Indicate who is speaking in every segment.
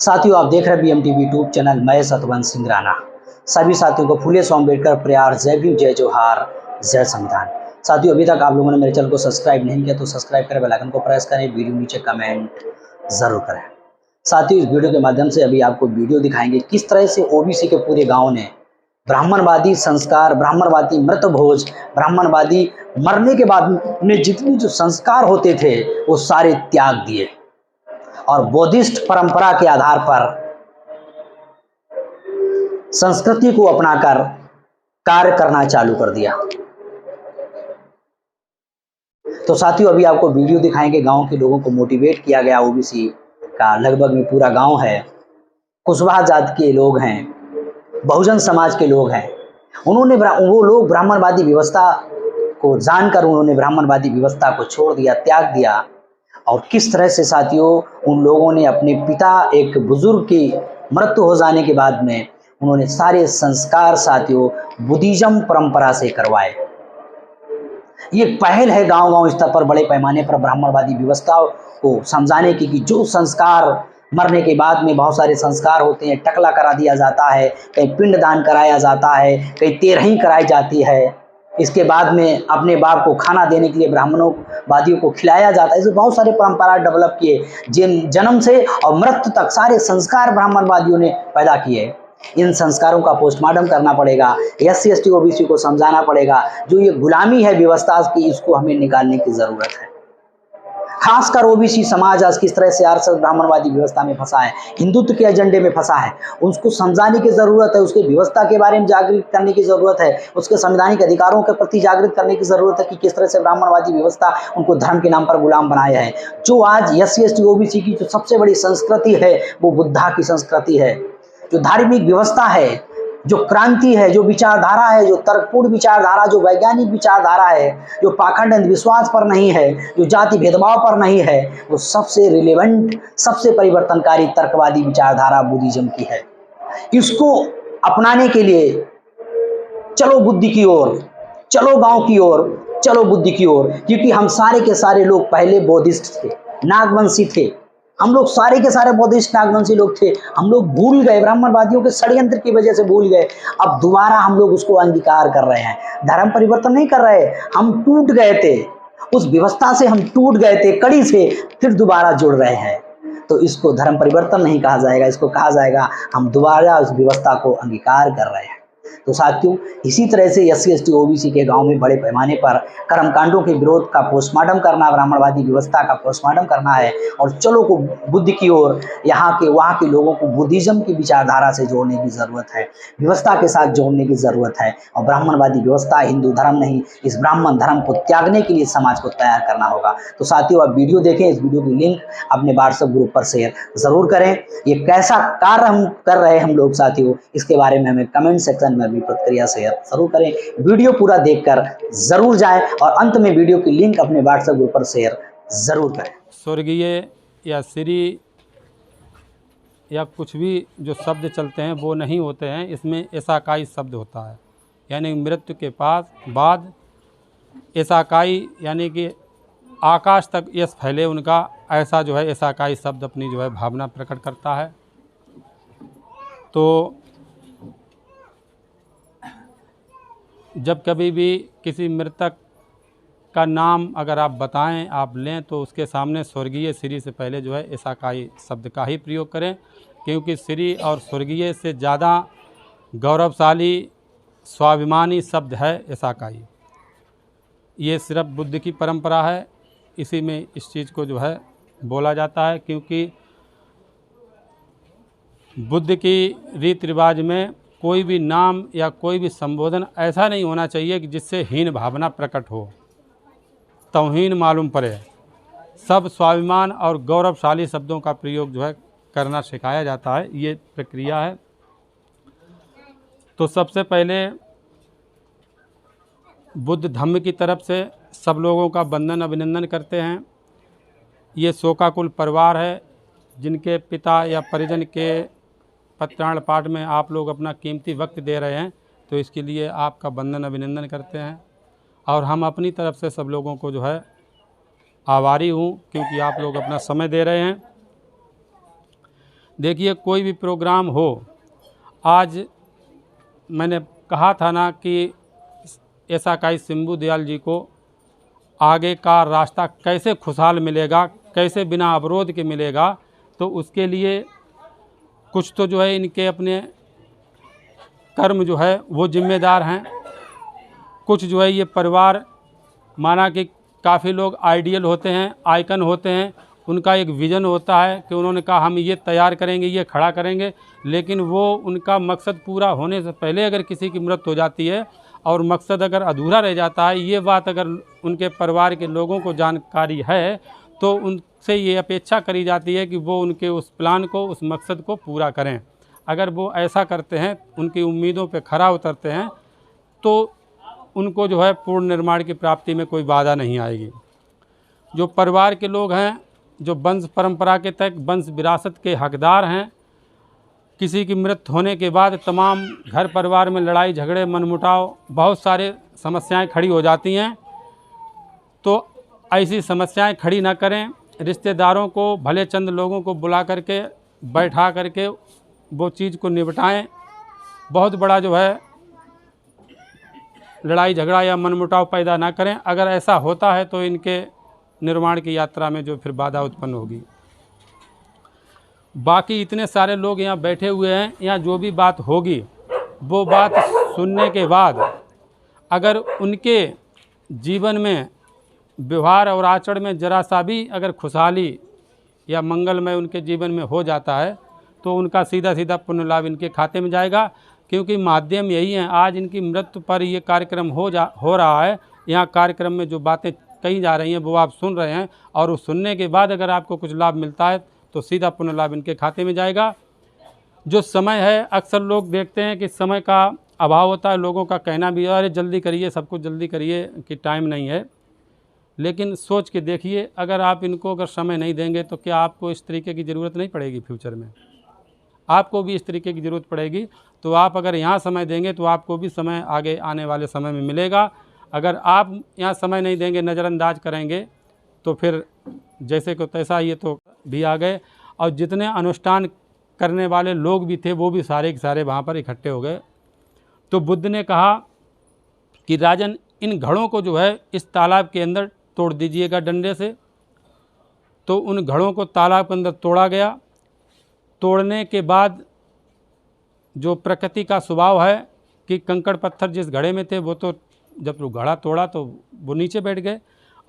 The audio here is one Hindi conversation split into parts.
Speaker 1: साथियों, आप देख रहे हैं BMTV यूट्यूब चैनल। मैं सतवंत सिंह राणा सभी साथियों को फुले सो अम्बेडकर प्यार, जय भीम, जय जोहार, जय संविधान। साथियों, अभी तक आप लोगों ने मेरे चैनल को सब्सक्राइब नहीं किया तो सब्सक्राइब करें, बेल आइकन को प्रेस करें, वीडियो नीचे कमेंट जरूर करें। साथियों, इस वीडियो के माध्यम से अभी आपको वीडियो दिखाएंगे किस तरह से ओबीसी के पूरे गाँव ने ब्राह्मणवादी संस्कार, ब्राह्मणवादी मृत भोज, ब्राह्मणवादी मरने के बाद में जितने जो संस्कार होते थे वो सारे त्याग दिए और बौद्धिस्ट परंपरा के आधार पर संस्कृति को अपनाकर कार्य करना चालू कर दिया। तो साथियों, अभी आपको वीडियो दिखाएंगे। गांव के लोगों को मोटिवेट किया गया। ओबीसी का लगभग में पूरा गांव है, कुशवाहा जाति के लोग हैं, बहुजन समाज के लोग हैं। वो लोग ब्राह्मणवादी व्यवस्था को जानकर उन्होंने ब्राह्मणवादी व्यवस्था को छोड़ दिया, त्याग दिया। और किस तरह से साथियों उन लोगों ने अपने पिता, एक बुजुर्ग की मृत्यु हो जाने के बाद में उन्होंने सारे संस्कार साथियों बुद्धिज्म परंपरा से करवाए। ये पहल है गांव-गांव स्तर पर बड़े पैमाने पर ब्राह्मणवादी व्यवस्था को समझाने की कि जो संस्कार मरने के बाद में बहुत सारे संस्कार होते हैं, टकला करा दिया जाता है, कहीं पिंडदान कराया जाता है, कहीं तेरही कराई जाती है, इसके बाद में अपने बाप को खाना देने के लिए ब्राह्मणों वादियों को खिलाया जाता है। ऐसे बहुत सारे परंपरा डेवलप किए, जिन जन्म से और मृत्यु तक सारे संस्कार ब्राह्मणवादियों ने पैदा किए। इन संस्कारों का पोस्टमार्टम करना पड़ेगा, SC ST OBC को समझाना पड़ेगा। जो ये गुलामी है व्यवस्था की, इसको हमें निकालने की जरूरत है। खासकर ओबीसी समाज आज किस तरह से आरएसएस ब्राह्मणवादी व्यवस्था में फंसा है, हिंदुत्व के एजेंडे में फंसा है, उसको समझाने की जरूरत है। उसके व्यवस्था के बारे में जागृत करने की जरूरत है, उसके संवैधानिक अधिकारों के प्रति जागृत करने की जरूरत है कि किस तरह से ब्राह्मणवादी व्यवस्था उनको धर्म के नाम पर गुलाम बनाया है। जो आज SC ST OBC की जो सबसे बड़ी संस्कृति है वो बुद्धा की संस्कृति है। जो धार्मिक व्यवस्था है, जो क्रांति है, जो विचारधारा है, जो तर्कपूर्ण विचारधारा, जो वैज्ञानिक विचारधारा है, जो पाखंड अंधविश्वास पर नहीं है, जो जाति भेदभाव पर नहीं है, वो सबसे रिलेवेंट, सबसे परिवर्तनकारी तर्कवादी विचारधारा बुद्धिज्म की है। इसको अपनाने के लिए चलो बुद्धि की ओर, चलो गांव की ओर, चलो बुद्धि की ओर। क्योंकि हम सारे के सारे लोग पहले बौद्धिस्ट थे, नागवंशी थे। हम लोग सारे के सारे बौद्धिस्ट नागवंशी लोग थे। हम लोग भूल गए, ब्राह्मणवादियों के षड्यंत्र की वजह से भूल गए। अब दोबारा हम लोग उसको अंगीकार कर रहे हैं। धर्म परिवर्तन नहीं कर रहे, हम टूट गए थे, उस व्यवस्था से हम टूट गए थे कड़ी से, फिर दोबारा जुड़ रहे हैं। तो इसको धर्म परिवर्तन नहीं कहा जाएगा, इसको कहा जाएगा हम दोबारा उस व्यवस्था को अंगीकार कर रहे हैं। तो साथियों, इसी तरह से SC ST OBC के गांव में बड़े पैमाने पर कर्मकांडों के विरोध का पोस्टमार्टम करना, ब्राह्मणवादी व्यवस्था का पोस्टमार्टम करना है और चलो को बुद्धि की ओर, यहाँ के वहाँ के लोगों को बुद्धिज्म की विचारधारा से जोड़ने की जरूरत है, व्यवस्था के साथ जोड़ने की जरूरत है। और ब्राह्मणवादी व्यवस्था हिंदू धर्म नहीं, इस ब्राह्मण धर्म को त्यागने के लिए समाज को तैयार करना होगा। तो साथियों, आप वीडियो देखें, इस वीडियो की लिंक अपने WhatsApp ग्रुप पर शेयर जरूर करें। ये कैसा कार्य हम कर रहे हैं हम लोग साथियों, इसके बारे में हमें कमेंट सेक्शन में भी प्रतिक्रिया शेयर जरूर करें। वीडियो पूरा देखकर जरूर जाएं और अंत में वीडियो की लिंक अपने WhatsApp ग्रुप पर शेयर जरूर करें।
Speaker 2: स्वर्गीय या श्री या कुछ भी जो शब्द चलते हैं वो नहीं होते हैं, इसमें एसाकाई शब्द होता है, यानी मृत्यु के बाद एसाकाई यानी कि आकाश तक यश फैले उनका, ऐसा जो है एसाकाई शब्द अपनी जो है भावना प्रकट करता है। तो जब कभी भी किसी मृतक का नाम अगर आप बताएं, आप लें, तो उसके सामने स्वर्गीय श्री से पहले जो है एसाकाई शब्द का ही प्रयोग करें, क्योंकि श्री और स्वर्गीय से ज़्यादा गौरवशाली स्वाभिमानी शब्द है एसाकाई। ये सिर्फ बुद्ध की परंपरा है, इसी में इस चीज़ को जो है बोला जाता है, क्योंकि बुद्ध की रीति रिवाज में कोई भी नाम या कोई भी संबोधन ऐसा नहीं होना चाहिए कि जिससे हीन भावना प्रकट हो, तौहीन मालूम पड़े। सब स्वाभिमान और गौरवशाली शब्दों का प्रयोग जो है करना सिखाया जाता है, ये प्रक्रिया है। तो सबसे पहले बुद्ध धम्म की तरफ से सब लोगों का वंदन अभिनंदन करते हैं। ये शोकाकुल परिवार है जिनके पिता या परिजन के पत्राण पाठ में आप लोग अपना कीमती वक्त दे रहे हैं, तो इसके लिए आपका वंदन अभिनंदन करते हैं। और हम अपनी तरफ से सब लोगों को जो है आभारी हूँ, क्योंकि आप लोग अपना समय दे रहे हैं। देखिए कोई भी प्रोग्राम हो, आज मैंने कहा था ना कि एसाकाई शंभू दयाल जी को आगे का रास्ता कैसे खुशहाल मिलेगा, कैसे बिना अवरोध के मिलेगा, तो उसके लिए कुछ तो जो है इनके अपने कर्म जो है वो जिम्मेदार हैं, कुछ जो है ये परिवार, माना कि काफ़ी लोग आइडियल होते हैं, आइकन होते हैं, उनका एक विज़न होता है कि उन्होंने कहा हम ये तैयार करेंगे, ये खड़ा करेंगे, लेकिन वो उनका मकसद पूरा होने से पहले अगर किसी की मृत्यु हो जाती है और मकसद अगर अधूरा रह जाता है, ये बात अगर उनके परिवार के लोगों को जानकारी है तो उनसे ये अपेक्षा करी जाती है कि वो उनके उस प्लान को, उस मकसद को पूरा करें। अगर वो ऐसा करते हैं, उनकी उम्मीदों पे खरा उतरते हैं, तो उनको जो है पूर्ण निर्माण की प्राप्ति में कोई बाधा नहीं आएगी। जो परिवार के लोग हैं, जो वंश परंपरा के तहत वंश विरासत के हकदार हैं, किसी की मृत्यु होने के बाद तमाम घर परिवार में लड़ाई झगड़े, मनमुटाव, बहुत सारे समस्याएं खड़ी हो जाती हैं। तो ऐसी समस्याएं खड़ी ना करें, रिश्तेदारों को, भले चंद लोगों को बुला करके बैठा करके वो चीज़ को निपटाएं। बहुत बड़ा जो है लड़ाई झगड़ा या मनमुटाव पैदा ना करें। अगर ऐसा होता है तो इनके निर्माण की यात्रा में जो फिर बाधा उत्पन्न होगी। बाकी इतने सारे लोग यहाँ बैठे हुए हैं, यहाँ जो भी बात होगी वो बात सुनने के बाद अगर उनके जीवन में, व्यवहार और आचरण में जरा सा भी अगर खुशहाली या मंगलमय उनके जीवन में हो जाता है तो उनका सीधा सीधा पुण्य लाभ इनके खाते में जाएगा। क्योंकि माध्यम यही है, आज इनकी मृत्यु पर ये कार्यक्रम हो रहा है। यहाँ कार्यक्रम में जो बातें कही जा रही हैं वो आप सुन रहे हैं, और उस सुनने के बाद अगर आपको कुछ लाभ मिलता है तो सीधा पुण्य लाभ इनके खाते में जाएगा। जो समय है, अक्सर लोग देखते हैं कि समय का अभाव होता है, लोगों का कहना भी अरे जल्दी करिए, सब कुछ जल्दी करिए कि टाइम नहीं है। लेकिन सोच के देखिए, अगर आप इनको अगर समय नहीं देंगे तो क्या आपको इस तरीके की ज़रूरत नहीं पड़ेगी फ्यूचर में? आपको भी इस तरीके की ज़रूरत पड़ेगी। तो आप अगर यहाँ समय देंगे तो आपको भी समय आगे आने वाले समय में मिलेगा। अगर आप यहाँ समय नहीं देंगे, नज़रअंदाज करेंगे, तो फिर जैसे को तैसा ये तो भी आ गए। और जितने अनुष्ठान करने वाले लोग भी थे वो भी सारे के सारे वहाँ पर इकट्ठे हो गए। तो बुद्ध ने कहा कि राजन, इन घड़ों को जो है इस तालाब के अंदर तोड़ दीजिएगा डंडे से। तो उन घड़ों को तालाब के अंदर तोड़ा गया। तोड़ने के बाद जो प्रकृति का स्वभाव है कि कंकड़ पत्थर जिस घड़े में थे वो तो जब वो घड़ा तोड़ा तो वो नीचे बैठ गए,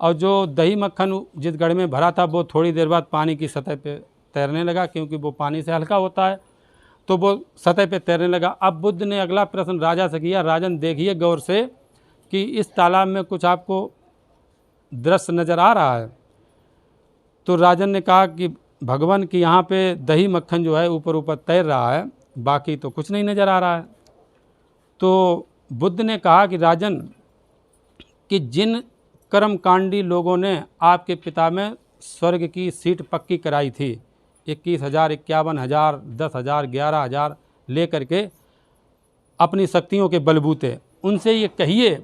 Speaker 2: और जो दही मक्खन जिस घड़े में भरा था वो थोड़ी देर बाद पानी की सतह पे तैरने लगा, क्योंकि वो पानी से हल्का होता है, तो वो सतह पे तैरने लगा। अब बुद्ध ने अगला प्रश्न राजा से किया, राजन देखिए गौर से कि इस तालाब में कुछ आपको दृश्य नज़र आ रहा है? तो राजन ने कहा कि भगवान की यहाँ पे दही मक्खन जो है ऊपर ऊपर तैर रहा है, बाकी तो कुछ नहीं नज़र आ रहा है। तो बुद्ध ने कहा कि राजन, कि जिन कर्मकांडी लोगों ने आपके पिता में स्वर्ग की सीट पक्की कराई थी, 21,000, 51,000, 10,000, 11,000 ले करके अपनी शक्तियों के बलबूते, उनसे ये कहिए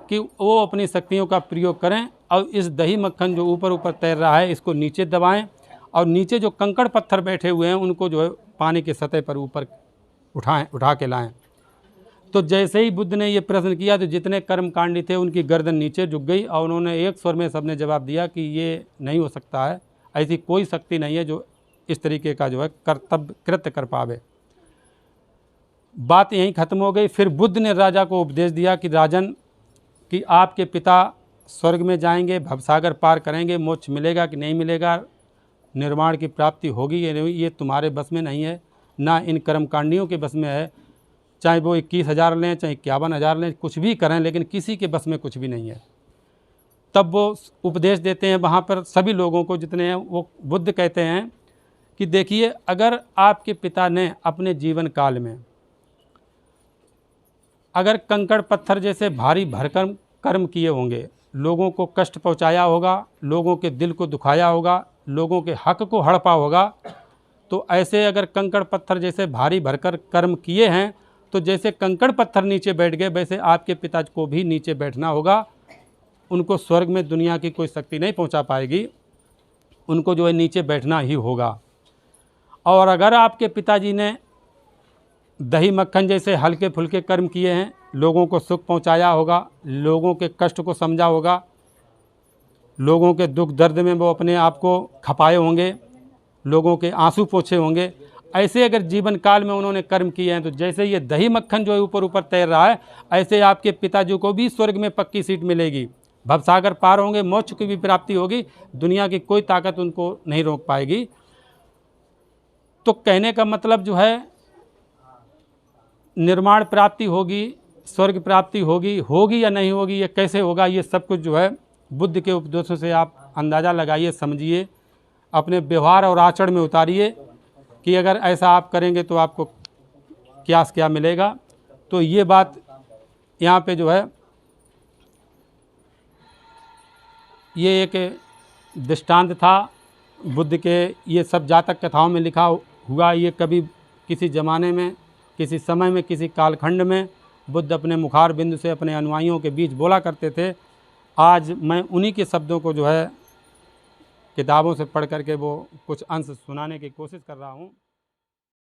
Speaker 2: कि वो अपनी शक्तियों का प्रयोग करें और इस दही मक्खन जो ऊपर ऊपर तैर रहा है इसको नीचे दबाएं, और नीचे जो कंकड़ पत्थर बैठे हुए हैं उनको जो है पानी के सतह पर ऊपर उठा के लाएं। तो जैसे ही बुद्ध ने ये प्रश्न किया तो जितने कर्मकांडी थे उनकी गर्दन नीचे झुक गई, और उन्होंने एक स्वर में सबने जवाब दिया कि ये नहीं हो सकता है, ऐसी कोई शक्ति नहीं है जो इस तरीके का जो है कर्तव्य कृत्य कर पावे। बात यहीं ख़त्म हो गई। फिर बुद्ध ने राजा को उपदेश दिया कि राजन, कि आपके पिता स्वर्ग में जाएंगे, भवसागर पार करेंगे, मोक्ष मिलेगा कि नहीं मिलेगा, निर्वाण की प्राप्ति होगी या नहीं, ये तुम्हारे बस में नहीं है, ना इन कर्मकांडियों के बस में है। चाहे वो 21,000 लें, चाहे 51,000 लें, कुछ भी करें, लेकिन किसी के बस में कुछ भी नहीं है। तब वो उपदेश देते हैं वहाँ पर सभी लोगों को जितने हैं। वो बुद्ध कहते हैं कि देखिए, अगर आपके पिता ने अपने जीवन काल में अगर कंकड़ पत्थर जैसे भारी भरकम कर्म किए होंगे, लोगों को कष्ट पहुँचाया होगा, लोगों के दिल को दुखाया होगा, लोगों के हक को हड़पा होगा, तो ऐसे अगर कंकड़ पत्थर जैसे भारी भरकर कर्म किए हैं तो जैसे कंकड़ पत्थर नीचे बैठ गए वैसे आपके पिताजी को भी नीचे बैठना होगा। उनको स्वर्ग में दुनिया की कोई शक्ति नहीं पहुंचा पाएगी, उनको जो है नीचे बैठना ही होगा। और अगर आपके पिताजी ने दही मक्खन जैसे हल्के फुल्के कर्म किए हैं, लोगों को सुख पहुंचाया होगा, लोगों के कष्ट को समझा होगा, लोगों के दुख दर्द में वो अपने आप को खपाए होंगे, लोगों के आंसू पोंछे होंगे, ऐसे अगर जीवन काल में उन्होंने कर्म किए हैं तो जैसे ये दही मक्खन जो है ऊपर ऊपर तैर रहा है, ऐसे आपके पिताजी को भी स्वर्ग में पक्की सीट मिलेगी, भवसागर पार होंगे, मोक्ष की भी प्राप्ति होगी, दुनिया की कोई ताकत उनको नहीं रोक पाएगी। तो कहने का मतलब जो है निर्माण प्राप्ति होगी, स्वर्ग प्राप्ति होगी या नहीं होगी, ये कैसे होगा, ये सब कुछ जो है बुद्ध के उपदेशों से आप अंदाज़ा लगाइए, समझिए, अपने व्यवहार और आचरण में उतारिए कि अगर ऐसा आप करेंगे तो आपको क्या से क्या मिलेगा। तो ये बात यहाँ पे जो है ये एक दृष्टांत था बुद्ध के। ये सब जातक कथाओं में लिखा हुआ, ये कभी किसी ज़माने में, किसी समय में, किसी कालखंड में बुद्ध अपने मुखार बिंदु से अपने अनुयायियों के बीच बोला करते थे। आज मैं उन्हीं के शब्दों को जो है किताबों से पढ़ करके वो कुछ अंश सुनाने की कोशिश कर रहा हूँ।